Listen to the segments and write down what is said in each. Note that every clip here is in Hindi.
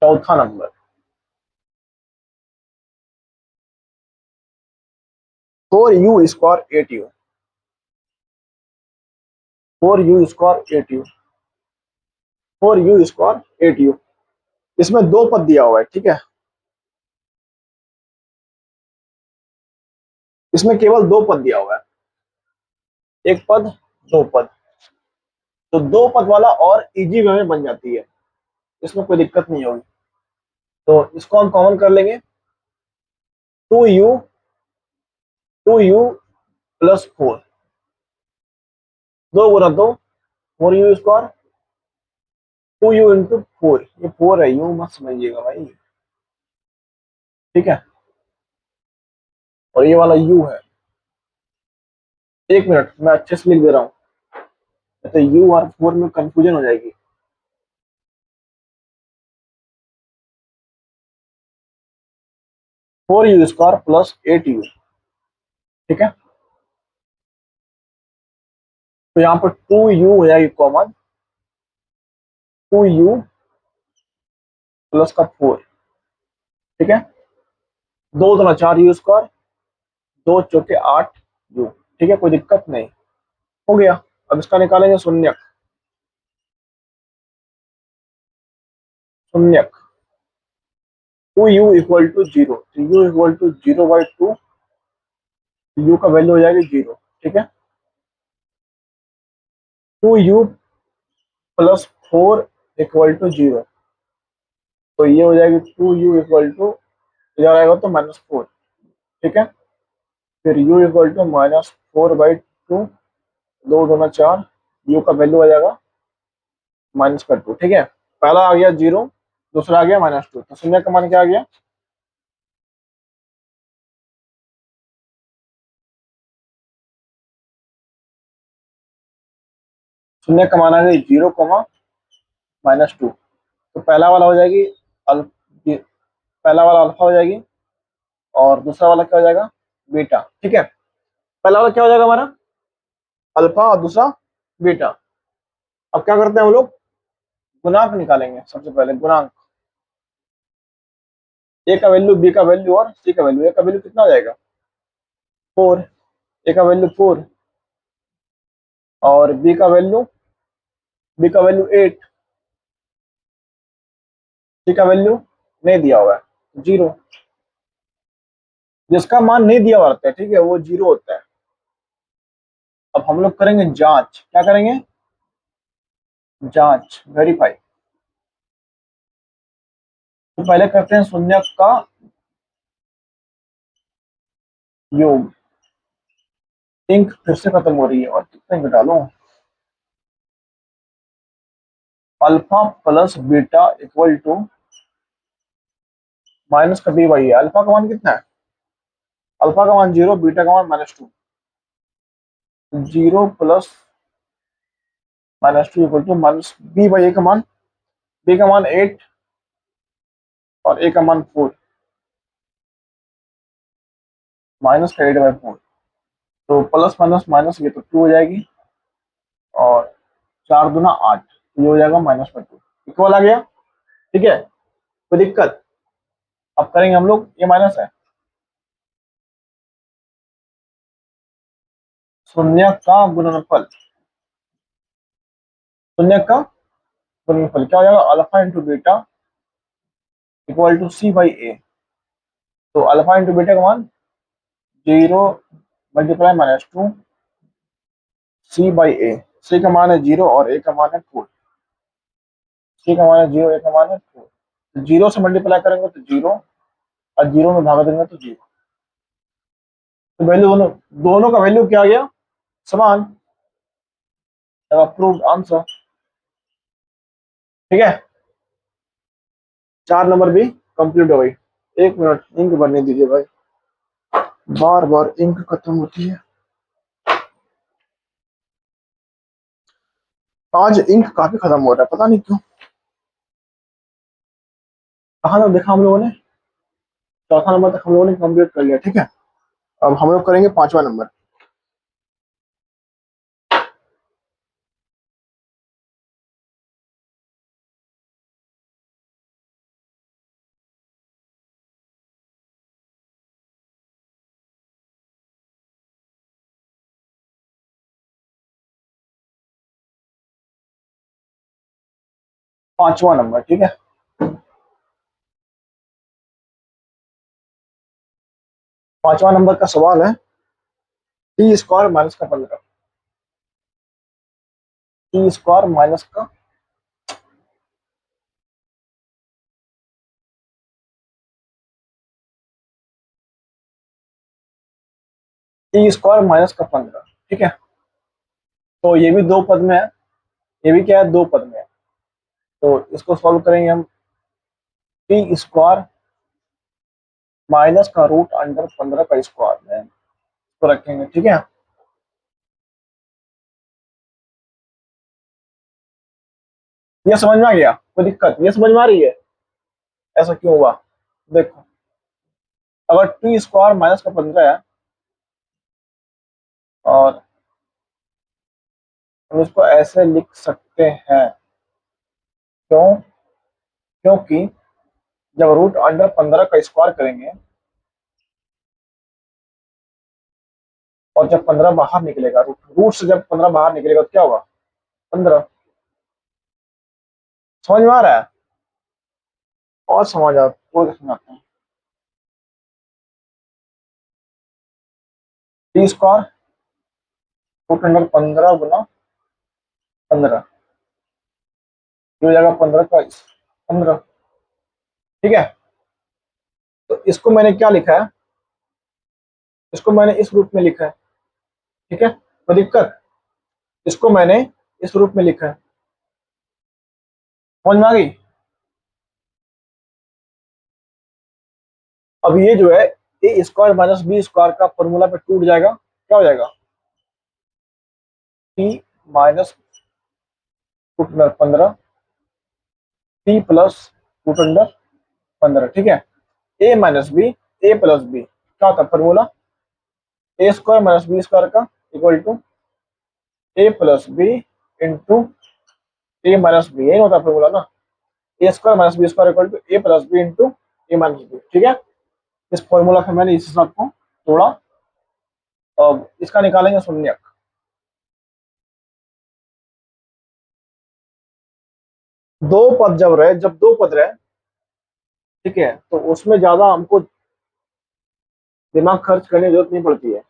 चौथा number, four u square eight u, four u square eight u, four u square eight u. इसमें दो पद दिया हुआ है, ठीक है, इसमें केवल दो पद दिया हुआ है, एक पद, दो पद। तो दो पद वाला और इजी वे में बन जाती है, इसमें कोई दिक्कत नहीं होगी। तो इसको हम कॉमन कर लेंगे, टू यू प्लस फोर, दो गुना दो, four u square, two u into four, ये फोर है, यू मत समझिएगा भाई, ठीक है, और ये वाला यू है। एक मिनट, मैं अच्छे से लिख दे रहा हूँ, तो यू और फोर में कंफ्यूजन हो जाएगी। Four u square plus eight u, ठीक है, तो यहाँ पर टू यू हो जाएगी कॉमन, टू यू प्लस का फोर, ठीक है, दो दूना चार यू स्क्वायर, दो चौके आठ यू, ठीक है, कोई दिक्कत नहीं, हो गया। अब इसका निकालेंगे शून्यक, शून्यक, two U equal to zero, तो U equal to zero by two, U का वैल्यू हो जाएगी जीरो, ठीक है, two you plus four equal to zero, तो ये हो जाएगी टू यू इक्वल टू, इधर आएगा तो माइनस फोर, ठीक है, फिर u equal to minus four by two, दो दूना चार, u का वैल्यू आ जाएगा माइनस का टू, ठीक है, पहला आ गया जीरो, दूसरा आ गया माइनस टू, तो शून्य का मान क्या आ गया, शून्य का मान आ गया जीरो कोमा माइनस टू, तो पहला वाला हो जाएगी अल, पहला वाला अल्फा हो जाएगी, और दूसरा वाला क्या हो जाएगा, बीटा, ठीक है, पहला वाला क्या हो जाएगा हमारा अल्फा, और दूसरा बीटा। अब क्या करते हैं हम लोग, गुणांक निकालेंगे, सबसे पहले गुणांक, ए का वैल्यू, बी का वैल्यू और सी का वैल्यू। ए का वैल्यू कितना हो जाएगा, फोर, ए का वैल्यू फोर, और बी का वैल्यू एट, सी का वैल्यू नहीं दिया हुआ है जीरो, जिसका मान नहीं दिया हुआ रहता है, ठीक है, वो जीरो होता है। अब हम लोग करेंगे जांच, क्या करेंगे, जांच, वेरीफाई। तो पहले करते हैं शून्य का योग, इंक फिर से खत्म हो रही है, और कितने घटा लो, alpha plus beta equal to minus का बी वाई है। अल्फा का मान कितना है, अल्फा का मान जीरो, बीटा का मान minus two, zero plus minus two equal to minus B by A का मान, बी का मान एट और ए का मान फोर, माइनस का एट बाई फोर, तो प्लस माइनस माइनस, ये तो टू हो जाएगी, और चार दूना आठ, ये हो जाएगा माइनस का टू, इक्वल आ गया, ठीक है, कोई दिक्कत। अब करेंगे हम लोग, ये माइनस है, शून्य का गुणनफल, शून्य का गुणनफल क्या हो जाएगा, alpha into beta equal to C by A, तो अल्फा इंटू बीटा का मान zero multiply minus two C by A, C का मान है जीरो और ए का मान है फोर, सी का मान है जीरो, ए का मान है फोर, तो जीरो से मल्टीप्लाई करेंगे तो जीरो, और जीरो में भाग देंगे तो जीरो, तो वैल्यू दोनों, दोनों का वैल्यू क्या आ गया, समान, अप्रूव्ड आंसर, ठीक है, चार नंबर भी कंप्लीट हो गई। एक मिनट, इंक भरने दीजिए भाई, बार बार इंक खत्म होती है, आज इंक काफी खत्म हो रहा है, पता नहीं क्यों, कहाँ तक देखा हम लोगों ने, चौथा नंबर तक हम लोगों ने कंप्लीट कर लिया, ठीक है, अब हम लोग करेंगे पांचवा नंबर। पांचवा नंबर, ठीक है। पांचवा नंबर का सवाल है टी स्क्वायर माइनस का 15। टी स्क्वायर माइनस का टी स्क्वायर माइनस का 15, ठीक है। तो ये भी दो पद में है, ये भी क्या है, दो पद में है। तो इसको सॉल्व करेंगे हम। टी स्क्वायर माइनस का रूट अंडर 15 का स्क्वायर में इसको रखेंगे, ठीक है। ये समझ में आ गया, कोई दिक्कत ये समझ में आ रही है, ऐसा क्यों हुआ? देखो, अगर टी स्क्वायर माइनस का 15 है और हम इसको ऐसे लिख सकते हैं, क्यों? क्योंकि जब रूट अंडर 15 का स्क्वायर करेंगे और जब 15 बाहर निकलेगा, रूट रूट से जब 15 बाहर निकलेगा तो क्या होगा? 15। समझ में आ रहा है? और समझ आ तो समझाते हैं। टी स्क्वायर रूट अंडर 15 गुना 15, ये हो जाएगा 15 का 15, ठीक है। तो इसको मैंने क्या लिखा है, इसको मैंने इस रूप में लिखा है, ठीक है। कोई दिक्कत? इसको मैंने इस रूप में लिखा है, समझ में आ गई? अब ये जो है A square minus B square का फॉर्मूला पे टूट जाएगा, क्या हो जाएगा? T minus root under 15, T plus root under 15, ठीक है। A minus B, A plus B क्या था formula? A square minus B square का equal to A plus B into A minus B, यही होता है फॉर्मूला ना। A square minus B square equal to A plus B into A minus B, ठीक है। इस फॉर्मूला का मैंने इस हिसाब को तोड़ा। अब इसका निकालेंगे शून्यक। दो पद जब रहे, जब दो पद रहे, ठीक है, तो उसमें ज्यादा हमको दिमाग खर्च करने की जरूरत नहीं पड़ती है।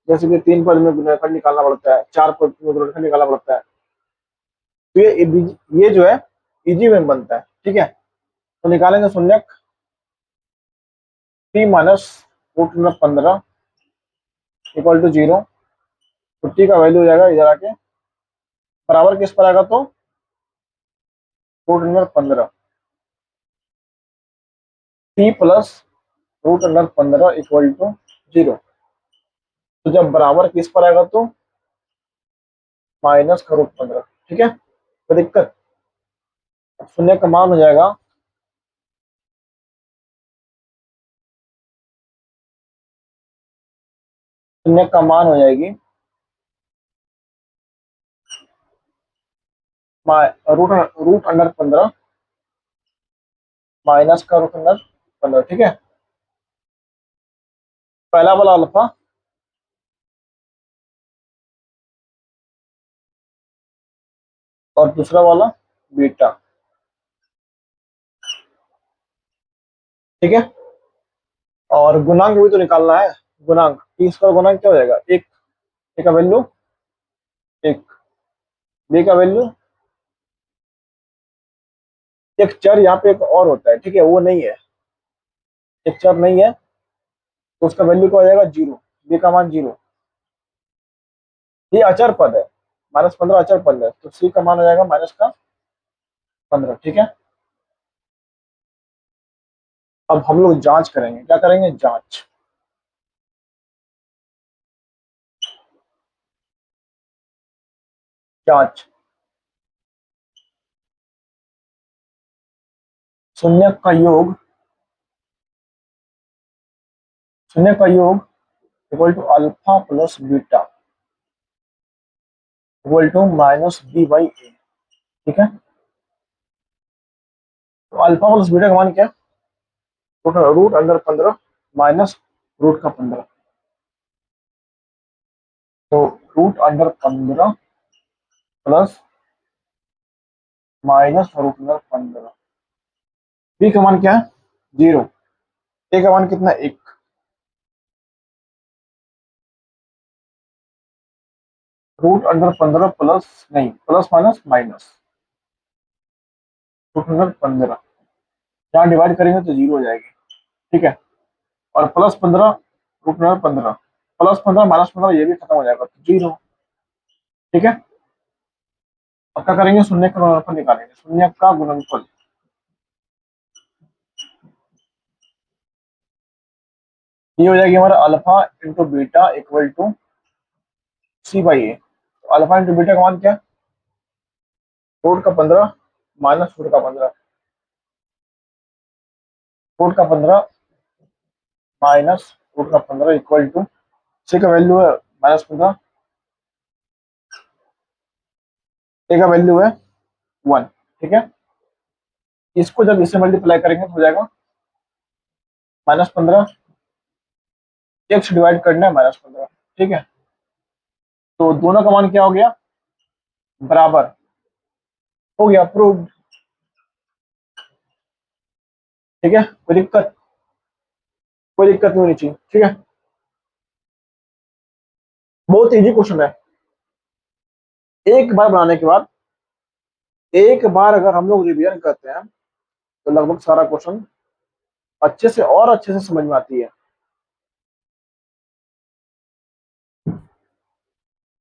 जैसे कि तीन पद में गुणनखंड निकालना पड़ता है, चार पद में गुणनखंड निकालना पड़ता है। तो ये जो है इजी में बनता है, ठीक है। तो निकालेंगे शून्यक। टी माइनस रूट में 15 इक्वल टू 0। तो टी का वैल्यू हो जाएगा इधर आके बराबर किस पर आएगा? तो root under 15, T plus root under 15 equal to 0। तो जब बराबर किस पर आएगा? तो माइनस का रूट 15, ठीक है। कोई दिक्कत? शून्य का मान हो जाएगा शून्य का मान हो जाएगी रूट रूट अंडर 15 माइनस का रूट अंडर 15, ठीक है। पहला वाला अल्फा और दूसरा वाला बीटा, ठीक है। और गुणांक भी तो निकालना है। गुणांक टी स्क्वायर गुणांक क्या हो जाएगा? एक, ए का वैल्यू एक, बी का वैल्यू एक। चर यहाँ पे एक और होता है, ठीक है, वो नहीं है, एक चर नहीं है, तो उसका वैल्यू क्या हो जाएगा? 0। बी का मान 0। ये अचर पद है, -15 अचर पद है, तो सी का मान हो जाएगा माइनस का 15, ठीक है। अब हम लोग जांच करेंगे, क्या करेंगे? जांच। जांच शून्य का योग, शून्य का योग equal to alpha plus beta equal to minus B by A, ठीक है। तो अल्फा प्लस बीटा का मान क्या? रूट अंडर 15 माइनस रूट का 15। तो root under 15 plus minus root under 15। B का मान क्या है? 0। ए का मान कितना? 1। रूट अंडर 15 प्लस, नहीं, plus minus minus root under 15। यहाँ डिवाइड करेंगे तो 0 हो जाएगी। ठीक है। और plus 15 root under 15, plus 15 minus 15 ये भी खत्म हो जाएगा तो 0। ठीक है। अब क्या करेंगे? शून्य का गुणनफल निकालेंगे। शून्य का गुणनफल, ये हो जाएगी हमारा alpha into beta equal to C by A. तो अल्फा इंटू बीटा का मान क्या? रूट का 15 माइनस रूट का 15, रूट का 15 माइनस रूट का 15 इक्वल टू सी का वैल्यू है -15, ए का वैल्यू है 1। ठीक है। इसको जब इससे मल्टीप्लाई करेंगे तो हो जाएगा -15, एक्स डिवाइड करना है -15। ठीक है। तो दोनों का मान क्या हो गया? बराबर। हो गया प्रूव्ड। ठीक है। कोई दिक्कत नहीं होनी चाहिए। ठीक है। बहुत इजी क्वेश्चन है। एक बार बनाने के बाद, एक बार अगर हम लोग रिवीजन करते हैं तो लगभग सारा क्वेश्चन अच्छे से और अच्छे से समझ में आती है।